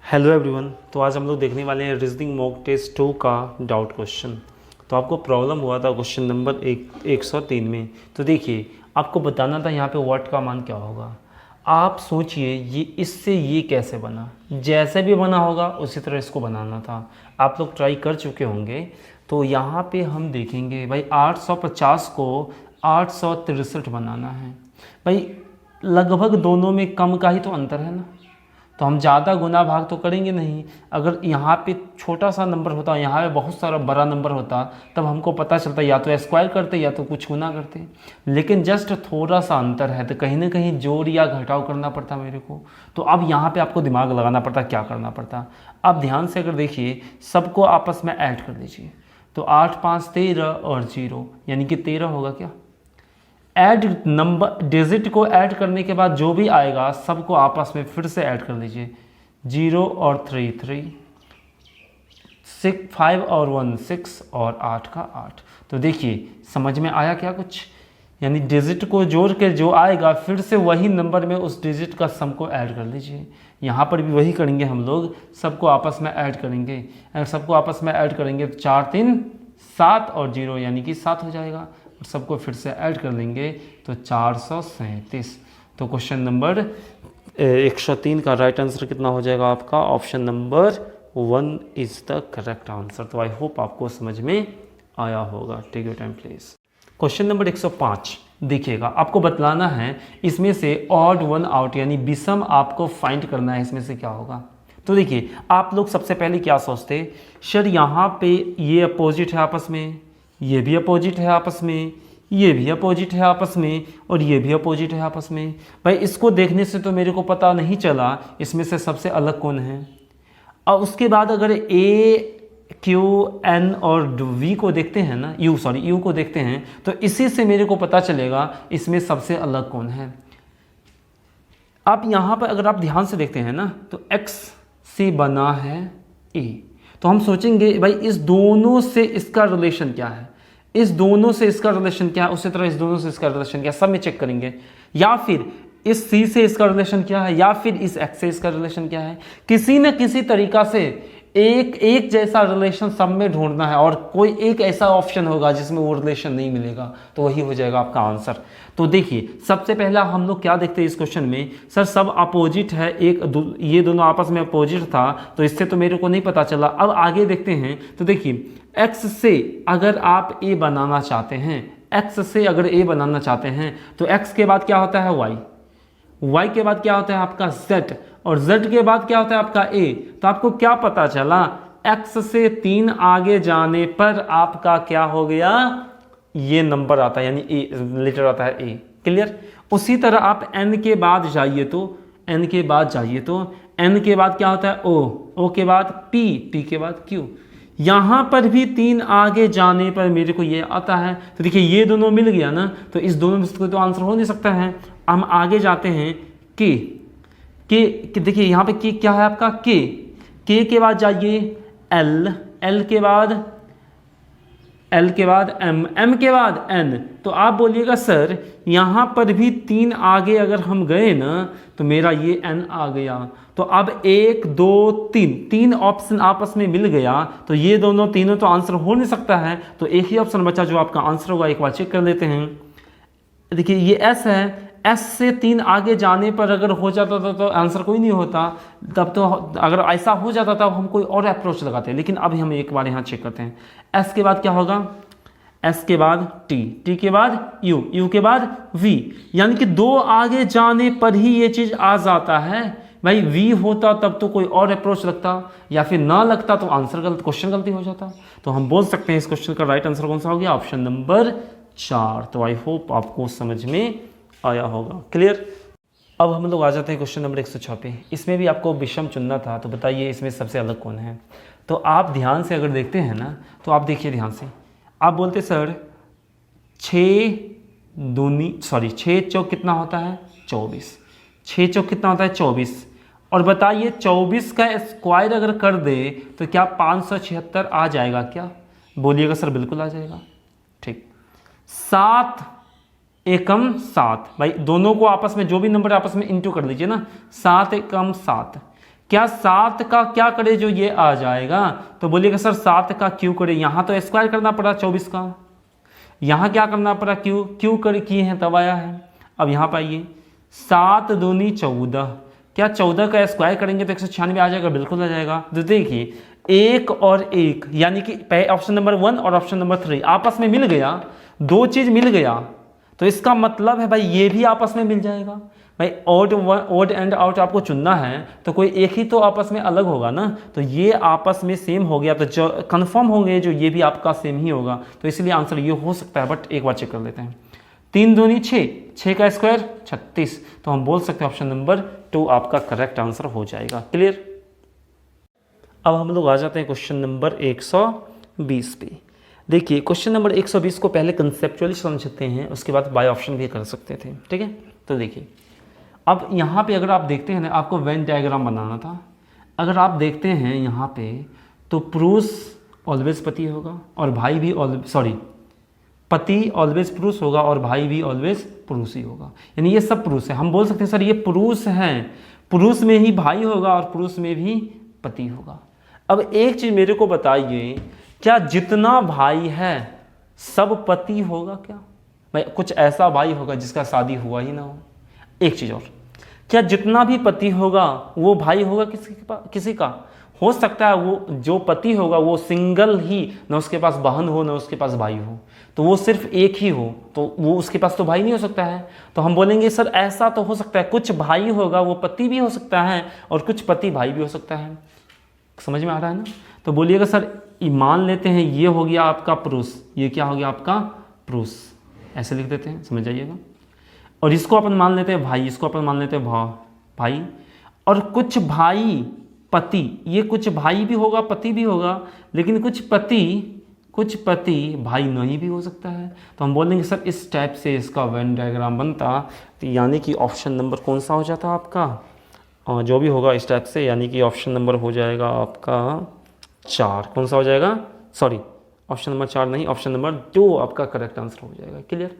Hello everyone. तो आज हम लोग देखने वाले हैं रीजनिंग मॉक टेस्ट 2 का डाउट क्वेश्चन। तो आपको प्रॉब्लम हुआ था क्वेश्चन नंबर 103 में। तो देखिए, आपको बताना था यहाँ पे व्हाट का मान क्या होगा। आप सोचिए ये इससे ये कैसे बना, जैसे भी बना होगा उसी तरह इसको बनाना था। आप लोग ट्राई कर चुके होंगे। तो यहाँ पे हम देखेंगे भाई 850 को 863 बनाना है। भाई लगभग दोनों में कम का ही तो अंतर है ना, तो हम ज़्यादा गुना भाग तो करेंगे नहीं। अगर यहाँ पे छोटा सा नंबर होता, यहाँ पे बहुत सारा बड़ा नंबर होता, तब हमको पता चलता या तो स्क्वायर करते या तो कुछ गुना करते। लेकिन जस्ट थोड़ा सा अंतर है तो कहीं ना कहीं जोड़ या घटाव करना पड़ता मेरे को। तो अब यहाँ पे आपको दिमाग लगाना पड़ता, क्या करना पड़ता। अब ध्यान से अगर देखिए, सबको आपस में ऐड कर दीजिए। तो 8 5 13 और 0 यानी कि 13 होगा क्या। ऐड नंबर डिजिट को ऐड करने के बाद जो भी आएगा सबको आपस में फिर से ऐड कर लीजिए। 0 और 3 3, 6 5 और 1 6 और 8 का 8। तो देखिए समझ में आया क्या कुछ। यानी डिजिट को जोड़ के जो आएगा फिर से वही नंबर में उस डिजिट का सम को ऐड कर लीजिए। यहाँ पर भी वही करेंगे हम लोग, सबको आपस में ऐड करेंगे। अगर सबको आपस में ऐड करेंगे तो 4 3 7 और 0 यानी कि 7 हो जाएगा। सबको फिर से ऐड कर लेंगे तो 437। तो क्वेश्चन नंबर 103 का राइट आंसर कितना हो जाएगा आपका, option number 1 is the correct answer. तो आई होप आपको समझ में आया होगा। Take your time please. Question number 105 देखिएगा, आपको बतलाना है इसमें से ऑड वन आउट यानी विषम आपको फाइंड करना है, इसमें से क्या होगा। तो देखिए आप लोग सबसे पहले क्या सोचते, सर यहाँ पे ये अपोजिट है आपस में, ये भी अपोजिट है आपस में, ये भी अपोजिट है आपस में और ये भी अपोजिट है आपस में। भाई इसको देखने से तो मेरे को पता नहीं चला इसमें से सबसे अलग कौन है। और उसके बाद अगर ए क्यू एन और वी को देखते हैं ना, यू को देखते हैं, तो इसी से मेरे को पता चलेगा इसमें सबसे अलग कौन है। आप यहाँ पर अगर आप ध्यान से देखते हैं ना, तो एक्स से बना है ए, तो हम सोचेंगे भाई इस दोनों से इसका रिलेशन क्या है, इस दोनों से इसका रिलेशन क्या है, उसी तरह इस दोनों से इसका रिलेशन क्या है, सब में चेक करेंगे। या फिर इस सी से इसका रिलेशन क्या है, या फिर इस एक्स से इसका रिलेशन क्या है। किसी न किसी तरीका से एक जैसा रिलेशन सब में ढूंढना है, और कोई एक ऐसा ऑप्शन होगा जिसमें वो रिलेशन नहीं मिलेगा, तो वही हो जाएगा आपका आंसर। तो देखिए सबसे पहला हम लोग क्या देखते हैं इस क्वेश्चन में, सर सब अपोजिट है, ये दोनों आपस में अपोजिट था, तो इससे तो मेरे को नहीं पता चला। अब आगे देखते हैं। तो देखिए एक्स से अगर आप ए बनाना चाहते हैं, एक्स से अगर ए बनाना चाहते हैं, तो एक्स के बाद क्या होता है वाई, वाई के बाद क्या होता है आपका जेड, और z के बाद क्या होता है आपका a। तो आपको क्या पता चला, x से 3 आगे जाने पर आपका क्या हो गया, ये नंबर आता है, यानी a लेटर आता है a। क्लियर। उसी तरह आप n के बाद जाइए तो n के बाद जाइए तो n के बाद क्या होता है o के बाद p के बाद q। यहाँ पर भी 3 आगे जाने पर मेरे को ये आता है। तो देखिए ये दोनों मिल गया ना, तो इस दोनों में से तो आंसर हो नहीं सकता है। हम आगे जाते हैं के देखिए यहाँ पे के क्या है आपका, के के बाद जाइए एल के बाद एम के बाद एन। तो आप बोलिएगा सर यहाँ पर भी 3 आगे अगर हम गए ना, तो मेरा ये एन आ गया। तो अब 1 2 3 ऑप्शन आपस में मिल गया, तो ये तीनों तो आंसर हो नहीं सकता है। तो एक ही ऑप्शन बचा जो आपका आंसर होगा, एक बार चेक कर लेते हैं। देखिए ये एस है, एस से 3 आगे जाने पर अगर हो जाता था तो आंसर कोई नहीं होता। तब तो अगर ऐसा हो जाता तब हम कोई और अप्रोच लगाते हैं, लेकिन अभी हम एक बार यहाँ चेक करते हैं। एस के बाद क्या होगा, एस के बाद टी के बाद यू के बाद वी, यानी कि 2 आगे जाने पर ही ये चीज़ आ जाता है। भाई वी होता तब तो कोई और अप्रोच लगता, या फिर ना लगता तो आंसर गलत, क्वेश्चन गलती हो जाता। तो हम बोल सकते हैं इस क्वेश्चन का राइट आंसर कौन सा हो गया, ऑप्शन नंबर 4। तो आई होप आपको समझ में आया होगा। क्लियर। अब हम लोग आ जाते हैं क्वेश्चन नंबर 106 पे। इसमें भी आपको विषम चुनना था, तो बताइए इसमें सबसे अलग कौन है। तो आप ध्यान से अगर देखते हैं ना, तो आप देखिए ध्यान से, आप बोलते सर 6 चौक कितना होता है 24, 6 चौक कितना होता है 24, और बताइए 24 का स्क्वायर अगर कर दे तो क्या 576 आ जाएगा क्या। बोलिएगा सर बिल्कुल आ जाएगा। ठीक। 7 एकम 7, भाई दोनों को आपस में जो भी नंबर आपस में इंटू कर लीजिए ना, 7 एकम 7। क्या 7 का क्या करे जो ये आ जाएगा, तो बोलिएगा सर 7 का क्यू करे, यहाँ तो स्क्वायर करना पड़ा 24 का, यहाँ क्या करना पड़ा क्यू क्यू कर किए हैं तब आया है। अब यहाँ पर आइए 7 दूनी 14, क्या 14 का स्क्वायर करेंगे तो 196 आ जाएगा, बिल्कुल आ जाएगा। तो देखिए 1 और 1 यानी कि ऑप्शन नंबर 1 और ऑप्शन नंबर 3 आपस में मिल गया, दो चीज़ मिल गया, तो इसका मतलब है भाई ये भी आपस में मिल जाएगा। भाई ऑड एंड आउट आपको चुनना है तो कोई एक ही तो आपस में अलग होगा ना, तो ये आपस में सेम हो गया तो जो कंफर्म होंगे जो ये भी आपका सेम ही होगा, तो इसलिए आंसर ये हो सकता है। बट एक बार चेक कर लेते हैं, 3 दूनी 6, 6 का स्क्वायर 36, तो हम बोल सकते हैं ऑप्शन नंबर 2 आपका करेक्ट आंसर हो जाएगा। क्लियर। अब हम लोग आ जाते हैं क्वेश्चन नंबर 120 पे। देखिए क्वेश्चन नंबर 120 को पहले कंसेप्चुअली समझते हैं, उसके बाद बाय ऑप्शन भी कर सकते थे, ठीक है। तो देखिए अब यहाँ पे अगर आप देखते हैं ना, आपको वेन डायग्राम बनाना था। अगर आप देखते हैं यहाँ पे तो पुरुष ऑलवेज पति होगा और भाई भी पति ऑलवेज पुरुष होगा और भाई भी ऑलवेज पुरुष ही होगा, यानी ये सब पुरुष है। हम बोल सकते हैं सर ये पुरुष हैं, पुरुष में ही भाई होगा और पुरुष में भी पति होगा। अब एक चीज़ मेरे को बताइए, क्या जितना भाई है सब पति होगा क्या? भाई कुछ ऐसा भाई होगा जिसका शादी हुआ ही ना हो। एक चीज़ और, क्या जितना भी पति होगा वो भाई होगा किसी का? हो सकता है वो जो पति होगा वो सिंगल ही, ना उसके पास बहन हो ना उसके पास भाई हो, तो वो सिर्फ एक ही हो, तो वो उसके पास तो भाई नहीं हो सकता है। तो हम बोलेंगे सर ऐसा तो हो सकता है, कुछ भाई होगा वो पति भी हो सकता है और कुछ पति भाई भी हो सकता है। समझ में आ रहा है ना? तो बोलिएगा सर मान लेते हैं ये हो गया आपका पुरुष, ये क्या हो गया आपका पुरुष, ऐसे लिख देते हैं, समझ जाइएगा। और इसको अपन मान लेते हैं भाई, इसको अपन मान लेते हैं भाई, और कुछ भाई पति, ये कुछ भाई भी होगा पति भी होगा, लेकिन कुछ पति भाई नहीं भी हो सकता है। तो हम बोलेंगे सर इस टाइप से इसका वेन डायग्राम बनता, तो यानी कि ऑप्शन नंबर कौन सा हो जाता आपका, जो भी होगा इस टाइप से, यानी कि ऑप्शन नंबर हो जाएगा आपका 4। कौन सा हो जाएगा? सॉरी ऑप्शन नंबर 4 नहीं, ऑप्शन नंबर 2 आपका करेक्ट आंसर हो जाएगा। क्लियर।